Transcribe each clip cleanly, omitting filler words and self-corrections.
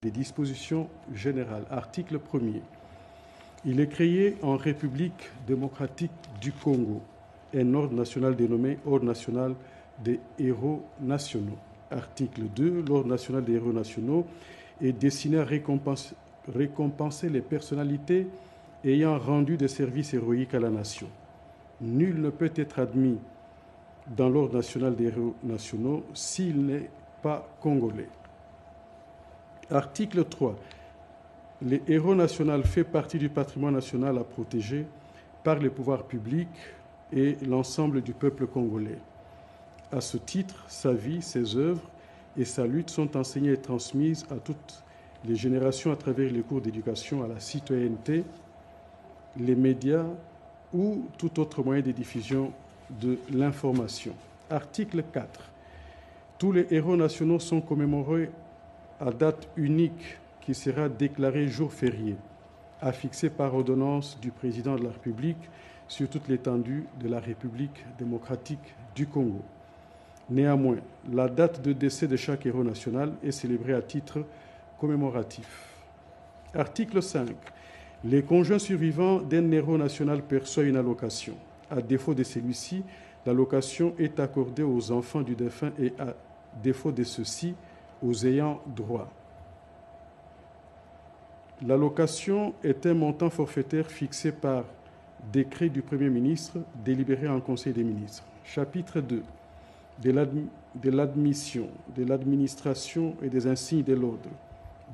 des dispositions générales. Article 1er. Il est créé en République démocratique du Congo un ordre national dénommé Ordre national des héros nationaux. Article 2. L'Ordre national des héros nationaux est destiné à récompenser les personnalités ayant rendu des services héroïques à la nation. Nul ne peut être admis dans l'Ordre national des héros nationaux s'il n'est pas congolais. Article 3. Les héros nationaux font partie du patrimoine national à protéger par les pouvoirs publics et l'ensemble du peuple congolais. À ce titre, sa vie, ses œuvres et sa lutte sont enseignées et transmises à toutes les générations à travers les cours d'éducation à la citoyenneté, les médias ou tout autre moyen de diffusion de l'information. Article 4. Tous les héros nationaux sont commémorés à date unique qui sera déclarée jour férié, affixé par ordonnance du président de la République sur toute l'étendue de la République démocratique du Congo. Néanmoins, la date de décès de chaque héros national est célébrée à titre commémoratif. Article 5. Les conjoints survivants d'un héros national perçoivent une allocation. À défaut de celui-ci, l'allocation est accordée aux enfants du défunt et à défaut de ceux-ci, aux ayants droit. L'allocation est un montant forfaitaire fixé par décret du Premier ministre délibéré en Conseil des ministres. Chapitre 2. De l'admission, de l'administration et des insignes de l'ordre.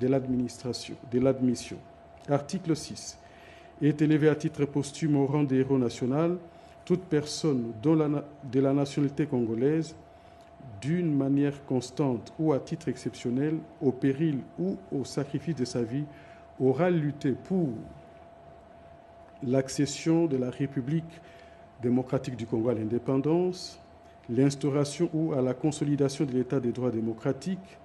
De l'admission. Article 6. Est élevé à titre posthume au rang des héros national toute personne de la nationalité congolaise, d'une manière constante ou à titre exceptionnel, au péril ou au sacrifice de sa vie, aura lutté pour l'accession de la République démocratique du Congo à l'indépendance, l'instauration ou à la consolidation de l'État des droits démocratiques,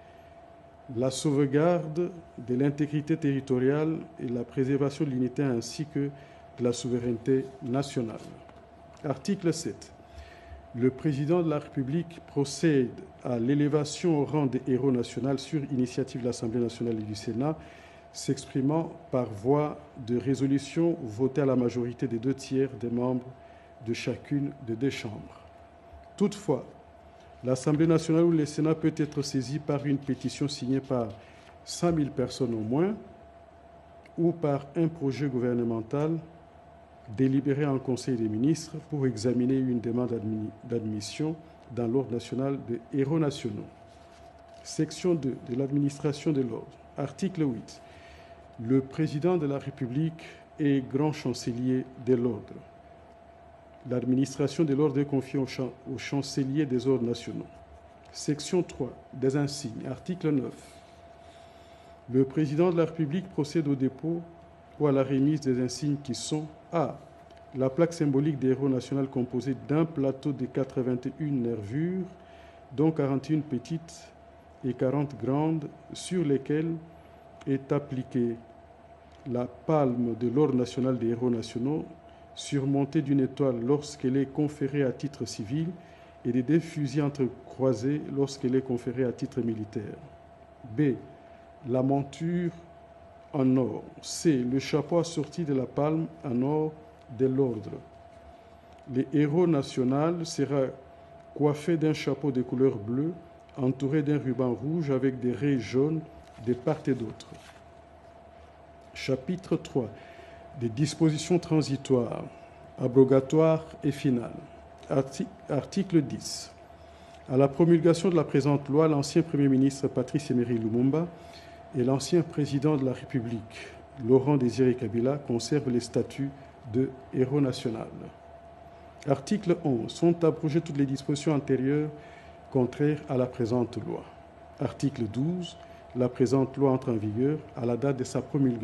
la sauvegarde de l'intégrité territoriale et la préservation de l'unité ainsi que de la souveraineté nationale. Article 7. Le président de la République procède à l'élévation au rang des héros nationaux sur initiative de l'Assemblée nationale et du Sénat, s'exprimant par voie de résolution votée à la majorité des 2/3 des membres de chacune des deux chambres. Toutefois, l'Assemblée nationale ou le Sénat peut être saisi par une pétition signée par 100 000 personnes au moins ou par un projet gouvernemental délibéré en Conseil des ministres pour examiner une demande d'admission dans l'Ordre national des héros nationaux. Section 2 de l'administration de l'ordre. Article 8. Le président de la République est grand chancelier de l'ordre. L'administration de l'ordre est confiée au chancelier des ordres nationaux. Section 3 des insignes. Article 9. Le président de la République procède au dépôt ou à la remise des insignes qui sont a. La plaque symbolique des héros nationaux composée d'un plateau de 81 nervures, dont 41 petites et 40 grandes, sur lesquelles est appliquée la palme de l'Ordre national des héros nationaux, surmontée d'une étoile lorsqu'elle est conférée à titre civil et de deux fusils entrecroisés lorsqu'elle est conférée à titre militaire. B. La monture en or. C. Le chapeau assorti de la palme en or de l'ordre. Le héros national sera coiffé d'un chapeau de couleur bleue, entouré d'un ruban rouge avec des raies jaunes de part et d'autre. Chapitre 3. Des dispositions transitoires, abrogatoires et finales. Article 10. À la promulgation de la présente loi, l'ancien Premier ministre Patrice Emery Lumumba et l'ancien président de la République, Laurent Désiré Kabila, conservent les statuts de héros national. Article 11. Sont abrogées toutes les dispositions antérieures contraires à la présente loi. Article 12. La présente loi entre en vigueur à la date de sa promulgation.